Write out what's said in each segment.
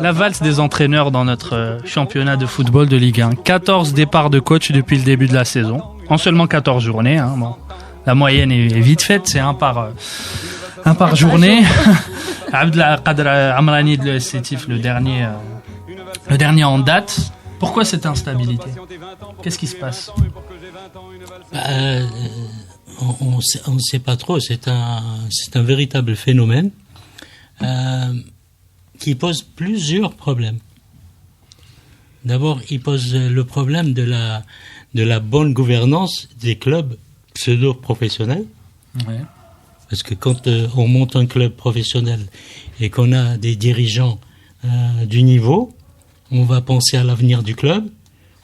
La valse des entraîneurs dans notre championnat de football de Ligue 1. 14 départs de coach depuis le début de la saison. En seulement 14 journées. Hein, bon. La moyenne est vite faite, c'est un par journée. Abdelkader Amrani de l'ES-Sétif, le dernier en date. Pourquoi cette instabilité ? Qu'est-ce qui se passe ? On ne sait pas trop. C'est un véritable phénomène qui pose plusieurs problèmes. D'abord, il pose le problème de la bonne gouvernance des clubs pseudo-professionnels. Ouais. Parce que quand on monte un club professionnel et qu'on a des dirigeants du niveau, on va penser à l'avenir du club,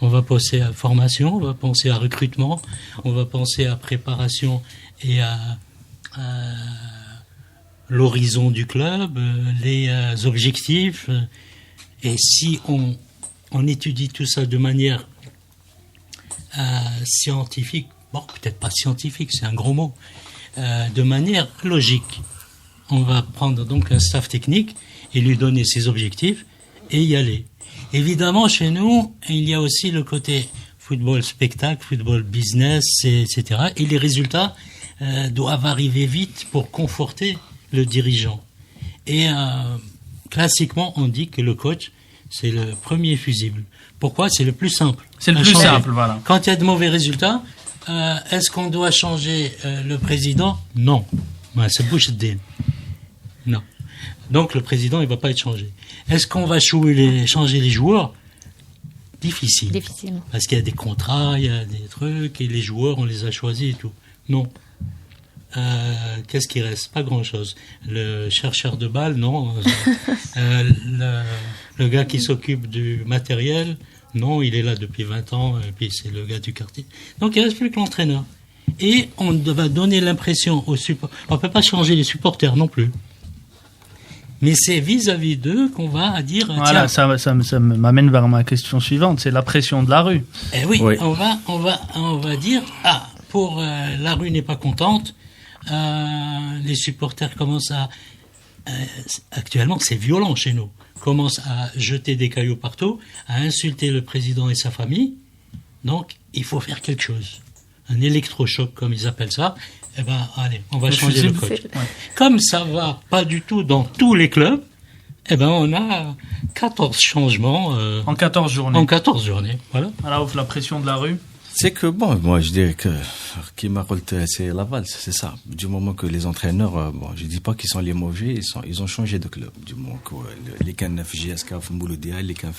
on va penser à formation, on va penser à recrutement, on va penser à préparation et à l'horizon du club, les objectifs. Et si on étudie tout ça de manière scientifique, bon, peut-être pas scientifique, c'est un gros mot, de manière logique, on va prendre donc un staff technique et lui donner ses objectifs et y aller. Évidemment, chez nous, il y a aussi le côté football spectacle, football business, etc. Et les résultats doivent arriver vite pour conforter le dirigeant. Et classiquement, on dit que le coach, c'est le premier fusible. Pourquoi ? C'est le plus simple. C'est le plus simple, voilà. Quand il y a de mauvais résultats, est-ce qu'on doit changer le président ? Non. C'est Boucheddin. Non. Donc le président, il ne va pas être changé. Est-ce qu'on va changer les joueurs ? Difficile. Parce qu'il y a des contrats, il y a des trucs, et les joueurs, on les a choisis et tout. Non. Qu'est-ce qui reste ? Pas grand-chose. Le chercheur de balles, non. Le gars qui s'occupe du matériel, non, il est là depuis 20 ans, et puis c'est le gars du quartier. Donc il ne reste plus que l'entraîneur. Et on va donner l'impression aux supporters. On ne peut pas changer les supporters non plus. Mais c'est vis-à-vis d'eux qu'on va dire... Voilà, ça m'amène vers ma question suivante, c'est la pression de la rue. Eh oui, oui. On va dire, pour la rue n'est pas contente, les supporters commencent à... actuellement, c'est violent chez nous. Commencent à jeter des cailloux partout, à insulter le président et sa famille. Donc, il faut faire quelque chose. Un électrochoc, comme ils appellent ça. Eh ben, allez, on va changer le coach. Ouais. Comme ça va pas du tout dans tous les clubs, eh ben, on a 14 changements. En 14 journées. En 14 journées, voilà. Alors, la pression de la rue. C'est que, bon, moi, je dirais que qui m'a révolté, c'est la valse, c'est ça. Du moment que les entraîneurs, bon, je dis pas qu'ils sont les mauvais, ils ont changé de club. Du moment que les cannes GSK, Mouloudia, les cannes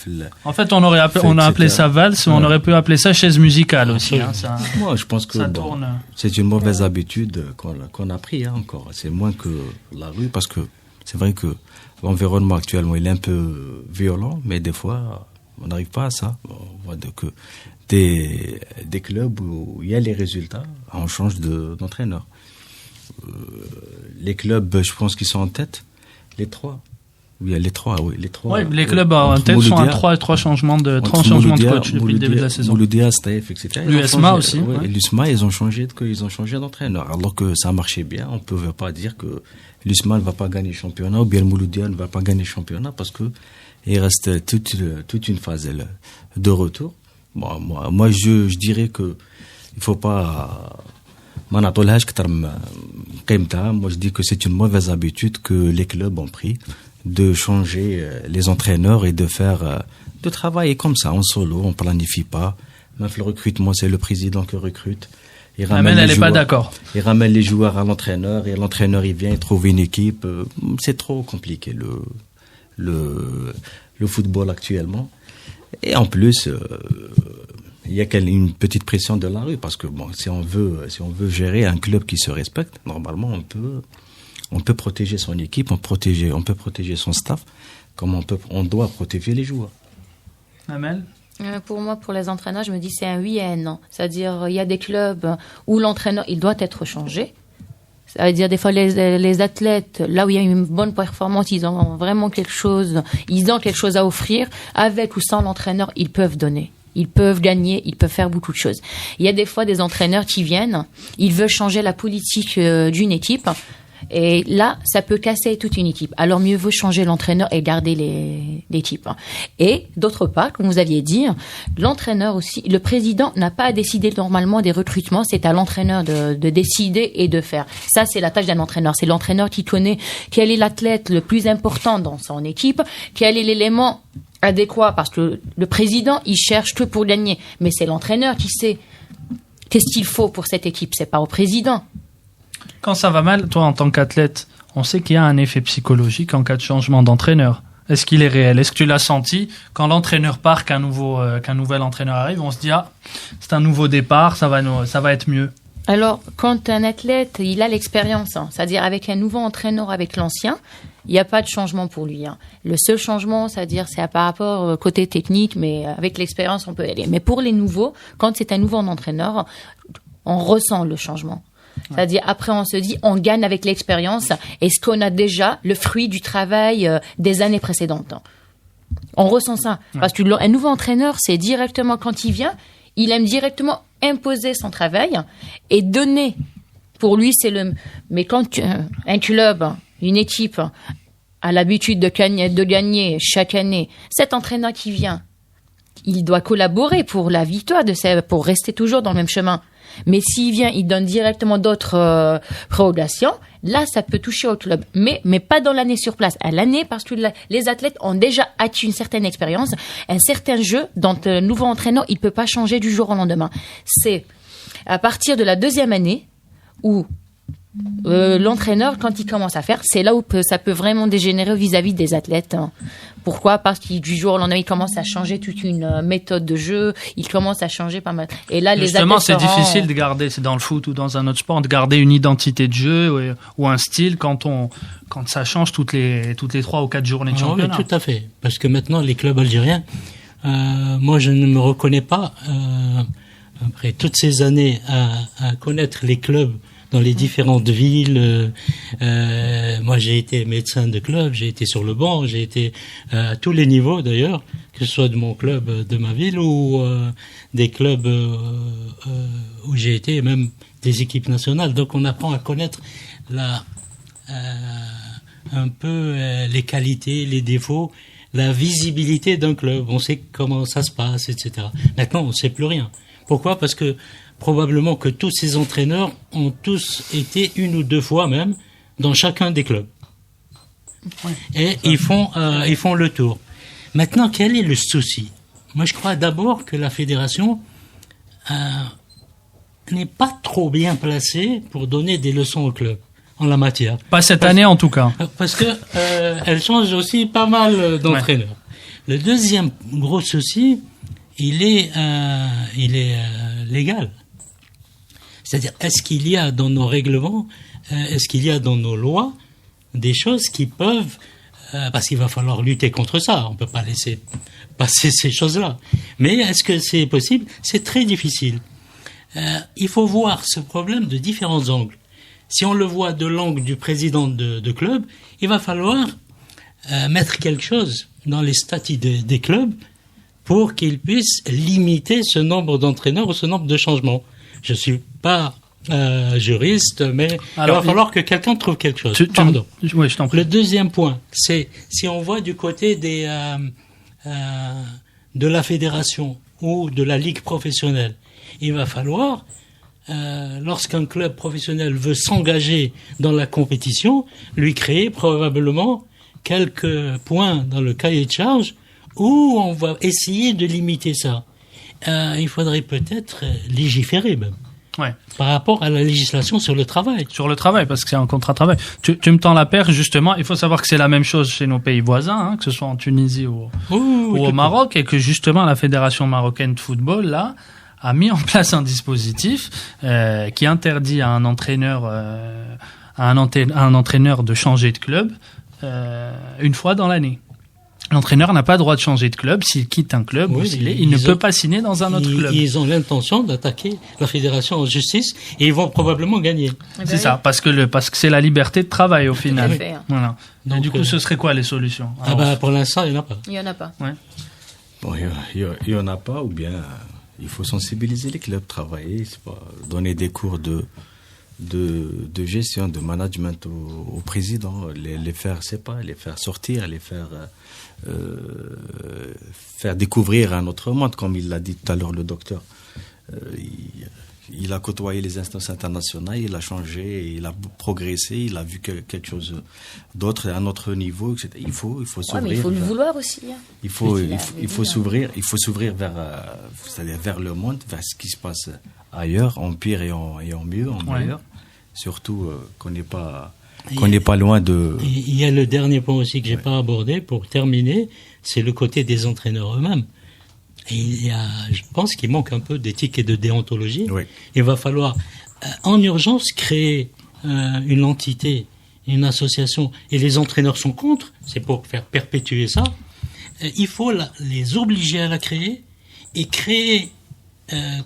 En fait, on a appelé ça valse, mais on aurait pu appeler ça chaise musicale aussi. Hein, ça, moi, je pense que c'est une mauvaise habitude qu'on a pris, hein, encore. C'est moins que la rue, parce que c'est vrai que l'environnement actuellement, il est un peu violent, mais des fois, on n'arrive pas à ça. On voit que des clubs où il y a les résultats, on change d'entraîneur. Les clubs, je pense qu'ils sont en tête, les trois. Oui, les trois. Oui, les clubs en tête sont à trois changements de coach depuis le début de la saison. Mouloudia, Staïf, etc. L'USMA aussi. Ouais. L'USMA, ils ont changé d'entraîneur. Alors que ça marchait bien, on ne pouvait pas dire que l'USMA ne va pas gagner le championnat ou bien le Mouloudia ne va pas gagner le championnat parce que il reste toute une phase de retour. Bon, moi, je dirais que il faut pas. Moi, je dis que c'est une mauvaise habitude que les clubs ont pris de changer les entraîneurs et de travailler comme ça en solo, on planifie pas. Même le recrutement, c'est le président qui recrute. Elle n'est pas d'accord. Il ramène les joueurs à l'entraîneur et l'entraîneur il vient trouver une équipe. C'est trop compliqué le football actuellement. Et en plus, il y a une petite pression de la rue parce que bon, si on veut gérer un club qui se respecte, normalement on peut protéger son équipe, on peut protéger son staff, comme on doit protéger les joueurs. Amel ? Pour moi, pour les entraîneurs, je me dis c'est un oui et un non. C'est-à-dire, il y a des clubs où l'entraîneur, il doit être changé. Ça veut dire, des fois, les athlètes, là où il y a une bonne performance, ils ont vraiment quelque chose à offrir. Avec ou sans l'entraîneur, ils peuvent donner. Ils peuvent gagner, ils peuvent faire beaucoup de choses. Il y a des fois des entraîneurs qui viennent, ils veulent changer la politique d'une équipe. Et là, ça peut casser toute une équipe. Alors mieux vaut changer l'entraîneur et garder l'équipe. Et d'autre part, comme vous aviez dit, l'entraîneur aussi, le président n'a pas à décider normalement des recrutements, c'est à l'entraîneur de décider et de faire. Ça, c'est la tâche d'un entraîneur. C'est l'entraîneur qui connaît quel est l'athlète le plus important dans son équipe, quel est l'élément adéquat, parce que le président, il cherche tout pour gagner. Mais c'est l'entraîneur qui sait qu'est-ce qu'il faut pour cette équipe, c'est pas au président. Quand ça va mal, toi, en tant qu'athlète, on sait qu'il y a un effet psychologique en cas de changement d'entraîneur. Est-ce qu'il est réel? Est-ce que tu l'as senti? Quand l'entraîneur part, qu'un nouvel entraîneur arrive, on se dit, c'est un nouveau départ, ça va être mieux. Alors, quand un athlète, il a l'expérience, c'est-à-dire avec un nouveau entraîneur, avec l'ancien, il n'y a pas de changement pour lui. Le seul changement, c'est-à-dire, c'est par rapport au côté technique, mais avec l'expérience, on peut y aller. Mais pour les nouveaux, quand c'est un nouveau entraîneur, on ressent le changement. C'est-à-dire, après, on se dit, on gagne avec l'expérience. Est-ce qu'on a déjà le fruit du travail des années précédentes? On ressent ça. Parce qu'un nouveau entraîneur, c'est directement, quand il vient, il aime directement imposer son travail et donner. Pour lui, c'est le... Mais quand un club, une équipe a l'habitude de gagner chaque année, cet entraîneur qui vient, il doit collaborer pour la victoire, pour rester toujours dans le même chemin. Mais s'il vient, il donne directement d'autres prérogations, là, ça peut toucher au club. Mais pas dans l'année sur place. À l'année, parce que les athlètes ont déjà acquis une certaine expérience, un certain jeu dont le nouveau entraîneur, il peut pas changer du jour au lendemain. C'est à partir de la deuxième année où l'entraîneur, quand il commence à faire, c'est là où ça peut vraiment dégénérer vis-à-vis des athlètes. Pourquoi? Parce que du jour au lendemain, il commence à changer toute une méthode de jeu, il commence à changer pas mal. Et là, justement, c'est difficile de garder, c'est dans le foot ou dans un autre sport, de garder une identité de jeu ou un style quand ça change toutes les 3 ou 4 journées de championnat. Oui, tout à fait. Parce que maintenant, les clubs algériens, moi, je ne me reconnais pas, après toutes ces années à connaître les clubs dans les différentes villes. Moi, j'ai été médecin de club, j'ai été sur le banc, j'ai été à tous les niveaux d'ailleurs, que ce soit de mon club de ma ville ou des clubs où j'ai été, même des équipes nationales. Donc, on apprend à connaître un peu les qualités, les défauts, la visibilité d'un club. On sait comment ça se passe, etc. Maintenant, on ne sait plus rien. Pourquoi? Parce que probablement que tous ces entraîneurs ont tous été une ou deux fois même dans chacun des clubs. Ouais, et ils font le tour. Maintenant, quel est le souci? Moi, je crois d'abord que la fédération n'est pas trop bien placée pour donner des leçons au club en la matière. Pas cette année en tout cas. Parce que elle change aussi pas mal d'entraîneurs. Ouais. Le deuxième gros souci, il est légal. C'est-à-dire, est-ce qu'il y a dans nos règlements, est-ce qu'il y a dans nos lois des choses qui peuvent, parce qu'il va falloir lutter contre ça, on ne peut pas laisser passer ces choses-là. Mais est-ce que c'est possible? C'est très difficile. Il faut voir ce problème de différents angles. Si on le voit de l'angle du président de club, il va falloir mettre quelque chose dans les statuts des clubs pour qu'ils puissent limiter ce nombre d'entraîneurs ou ce nombre de changements. Je suis pas juriste, mais alors, il va falloir que quelqu'un trouve quelque chose. Pardon. Oui, je t'en prie. Le deuxième point, c'est si on voit du côté de la fédération ou de la ligue professionnelle, il va falloir, lorsqu'un club professionnel veut s'engager dans la compétition, lui créer probablement quelques points dans le cahier de charges où on va essayer de limiter ça. Il faudrait peut-être légiférer même. Ouais. Par rapport à la législation sur le travail. Sur le travail, parce que c'est un contrat de travail. Tu me tends la perche, justement. Il faut savoir que c'est la même chose chez nos pays voisins, que ce soit en Tunisie ou au Maroc, et que justement la Fédération marocaine de football, là, a mis en place un dispositif qui interdit à un entraîneur de changer de club une fois dans l'année. L'entraîneur n'a pas le droit de changer de club. S'il quitte un club, il ne peut pas signer dans un autre club. Ils ont l'intention d'attaquer la fédération en justice et ils vont probablement gagner. C'est ça, parce que c'est la liberté de travail au final. Oui. Voilà. Donc, du coup, ce serait quoi les solutions? Pour l'instant, il n'y en a pas. Il n'y en a pas. Ouais. Bon, il n'y en a pas, ou bien il faut sensibiliser les clubs, travailler, donner des cours de de gestion, de management au président, les faire, les faire sortir, les faire faire découvrir un autre monde, comme il l'a dit tout à l'heure le docteur. Il a côtoyé les instances internationales, il a changé, il a progressé, il a vu quelque chose d'autre, à un autre niveau, etc. Il faut s'ouvrir. Mais il faut le vouloir aussi. Hein. Il faut s'ouvrir vers le monde, vers ce qui se passe ailleurs, en pire et en mieux, en meilleur. Surtout qu'on n'est pas loin de... Il y a le dernier point aussi que j'ai pas abordé pour terminer, c'est le côté des entraîneurs eux-mêmes. Et je pense qu'il manque un peu d'éthique et de déontologie. Oui. Il va falloir en urgence créer une entité, une association, et les entraîneurs sont contre, c'est pour faire perpétuer ça. Il faut les obliger à la créer et créer,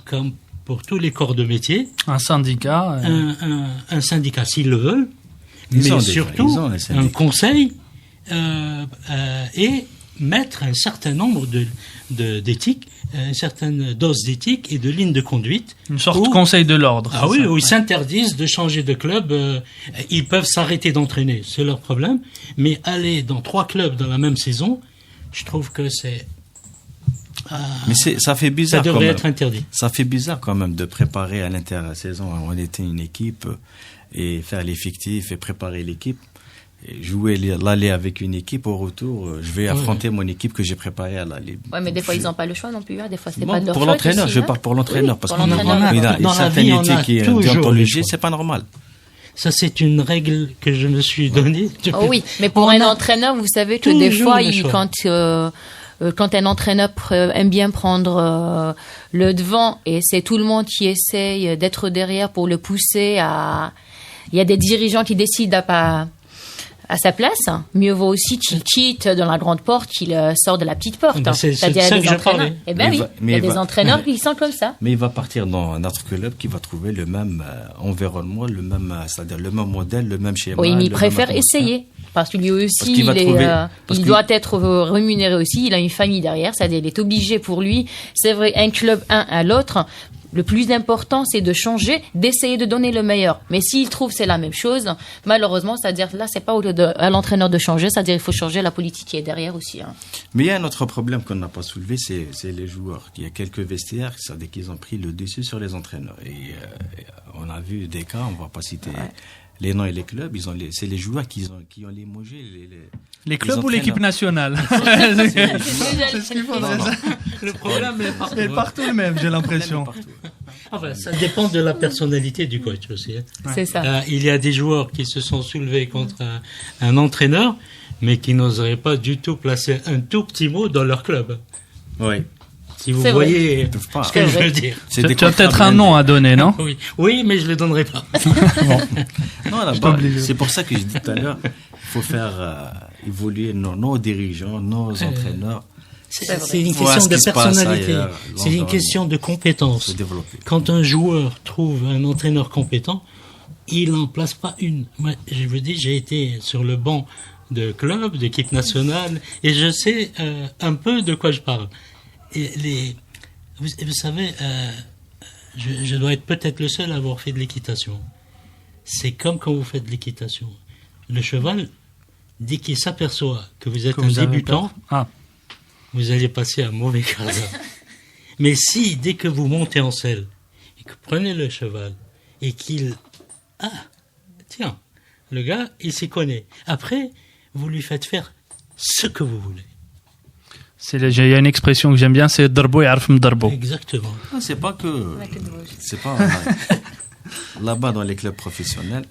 comme pour tous les corps de métier, un syndicat. Un syndicat s'ils le veulent, mais surtout un conseil et mettre un certain nombre d'éthiques, une certaine dose d'éthique et de lignes de conduite. Une sorte de conseil de l'ordre. Ah oui, où ils s'interdisent de changer de club. Ils peuvent s'arrêter d'entraîner, c'est leur problème. Mais aller dans 3 clubs dans la même saison, je trouve que c'est... Mais ça fait bizarre. Ça devrait être interdit. Ça fait bizarre quand même de préparer à l'intersaison. On était une équipe et faire l'effectif et préparer l'équipe. Et jouer l'aller avec une équipe, au retour, je vais affronter mon équipe que j'ai préparée à l'aller. Ouais, mais des fois, ils n'ont pas le choix non plus. Hein. Des fois, c'est pas de leur pour choix. L'entraîneur, aussi, je parle pour l'entraîneur, oui, parce pour qu'il a une certaine éthique qui est déontologie, c'est pas normal. Ça, c'est une règle que je me suis donnée. Oh oui, mais pour un entraîneur, vous savez que des fois, quand un entraîneur aime bien prendre le devant et c'est tout le monde qui essaye d'être derrière pour le pousser à... Il y a des dirigeants qui décident à sa place, mieux vaut aussi qu'il quitte dans la grande porte qu'il sort de la petite porte. C'est-à-dire ça que je parlais. Eh ben oui, il y a des entraîneurs qui sont comme ça. Mais il va partir dans un autre club qui va trouver le même environnement, c'est-à-dire le même modèle, le même schéma. Oui, mais il préfère essayer. Parce que lui aussi, il doit être rémunéré aussi, il a une famille derrière, c'est-à-dire il est obligé pour lui, c'est vrai, un club, à l'autre. Le plus important, c'est de changer, d'essayer de donner le meilleur. Mais s'il trouve c'est la même chose, malheureusement, c'est-à-dire là, c'est pas à l'entraîneur de changer, c'est-à-dire il faut changer la politique qui est derrière aussi. Hein. Mais il y a un autre problème qu'on n'a pas soulevé, c'est les joueurs. Il y a quelques vestiaires, c'est-à-dire qu'ils ont pris le dessus sur les entraîneurs. Et on a vu des cas, on va pas citer les noms et les clubs, c'est les joueurs qui ont limogé les clubs ou l'équipe nationale. C'est ce qu'il faut. Le problème est partout. C'est partout le même, j'ai l'impression. Enfin, ça dépend de la personnalité du coach aussi. Hein. C'est ça. Il y a des joueurs qui se sont soulevés contre un entraîneur, mais qui n'oseraient pas du tout placer un tout petit mot dans leur club. Oui. Si vous voyez ce que je veux dire. Tu as peut-être un nom à donner, non? Oui, mais je le donnerai pas. Non, c'est pour ça que je dis tout à l'heure, il faut faire évoluer nos dirigeants, nos entraîneurs. C'est une question de personnalité, c'est une question de compétence. Quand un joueur trouve un entraîneur compétent, il n'en place pas une. Moi, je vous dis, j'ai été sur le banc de club, d'équipe nationale, et je sais un peu de quoi je parle. Et vous savez, je dois être peut-être le seul à avoir fait de l'équitation. C'est comme quand vous faites de l'équitation. Le cheval, dès qu'il s'aperçoit que vous êtes un débutant, vous allez passer un mauvais quart d'heure. Mais si, dès que vous montez en selle, et que vous prenez le cheval, et qu'il... Ah, tiens, le gars, il s'y connaît. Après, vous lui faites faire ce que vous voulez. Il y a une expression que j'aime bien, c'est darbo yarf mdarbo. Exactement. Non, c'est pas là-bas dans les clubs professionnels.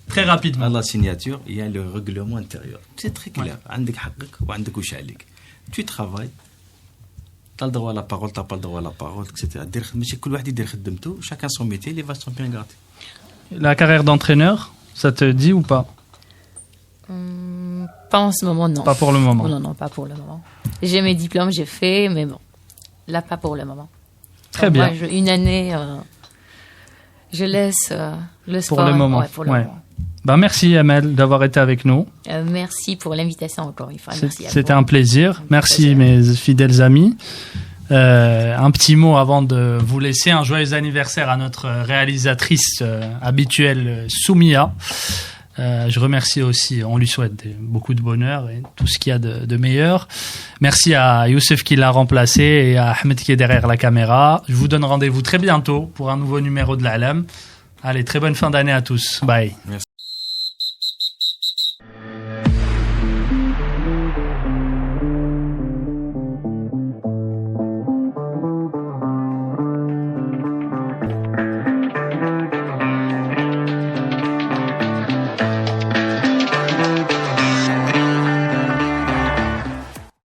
Très rapidement. À la signature, il y a le règlement intérieur. C'est très clair. Tu travailles, tu as le droit à la parole, tu n'as pas le droit à la parole, etc. Chacun son métier, les vaches sont bien gardées. La carrière d'entraîneur, ça te dit ou pas? Pas en ce moment, non. Pas pour le moment. Non, pas pour le moment. J'ai mes diplômes, j'ai fait, mais bon, là, pas pour le moment. Très bien. Moi, une année, je laisse le sport. Pour le moment. Ouais, pour le moment. Ben, merci, Amel, d'avoir été avec nous. Merci pour l'invitation encore une fois. C'était un plaisir. Merci, mes fidèles amis. Un petit mot avant de vous laisser. Un joyeux anniversaire à notre réalisatrice habituelle, Soumia. Je remercie aussi, on lui souhaite beaucoup de bonheur et tout ce qu'il y a de meilleur. Merci à Youssef qui l'a remplacé et à Ahmed qui est derrière la caméra. Je vous donne rendez-vous très bientôt pour un nouveau numéro de l'Alam. Allez, très bonne fin d'année à tous. Bye. Merci.